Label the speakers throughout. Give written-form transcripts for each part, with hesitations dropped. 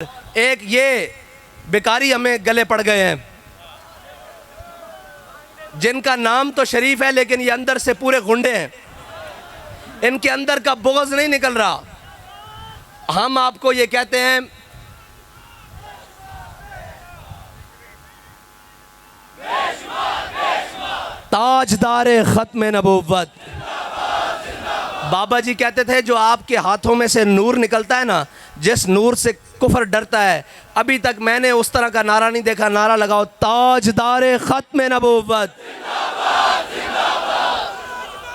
Speaker 1: एक ये बेकारी हमें गले पड़ गए हैं जिनका नाम तो शरीफ है लेकिन ये अंदर से पूरे गुंडे हैं। इनके अंदर का बुग़्ज़ नहीं निकल रहा। हम आपको ये कहते हैं ताजदारे ख़त्म नबूवत। बाबा जी कहते थे जो आपके हाथों में से नूर निकलता है ना, जिस नूर से कुफर डरता है, अभी तक मैंने उस तरह का नारा नहीं देखा। नारा लगाओ ताजदारे ख़त्म नबूवत,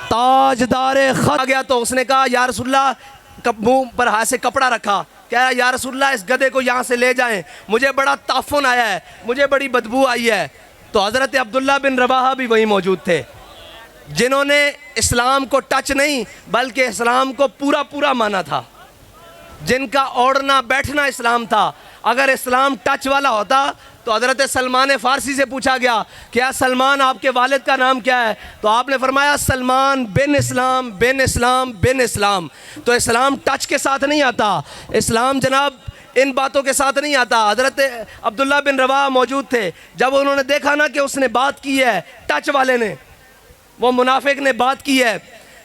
Speaker 1: ताजदारे ख़त्म। गया तो उसने कहा या रसूलल्लाह, मुंह पर हाथ से कपड़ा रखा, क्या या रसूलल्लाह इस गधे को यहाँ से ले जाएं, मुझे बड़ा ताफ़ुन आया है, मुझे बड़ी बदबू आई है। तो हज़रत अब्दुल्ला बिन रवाहा भी वहीं मौजूद थे जिन्होंने इस्लाम को टच नहीं बल्कि इस्लाम को पूरा पूरा माना था, जिनका ओढ़ना बैठना इस्लाम था। अगर इस्लाम टच वाला होता तो हज़रत सलमान फ़ारसी से पूछा गया क्या सलमान आपके वालिद का नाम क्या है, तो आपने फरमाया सलमान बिन इस्लाम बिन इस्लाम बिन इस्लाम। तो इस्लाम टच के साथ नहीं आता, इस्लाम जनाब इन बातों के साथ नहीं आता। हज़रत अब्दुल्ला बिन रवाहा मौजूद थे, जब उन्होंने देखा ना कि उसने बात की है, टच वाले ने, वो मुनाफिक ने बात की है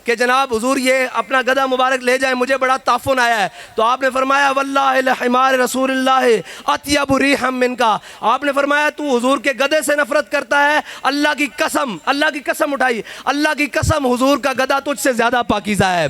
Speaker 1: कि जनाब हुजूर ये अपना गधा मुबारक ले जाए, मुझे बड़ा ताफ़ुन आया है, तो आपने फरमाया वल्लाहि लहिमार रसूलुल्लाह अत्यबु रिहम मिनका। आपने फरमाया तू हुजूर के गधे से नफरत करता है, अल्लाह की कसम, अल्लाह की कसम उठाई, अल्लाह की कसम हुजूर का गधा तुझसे ज़्यादा पाकीज़ा है।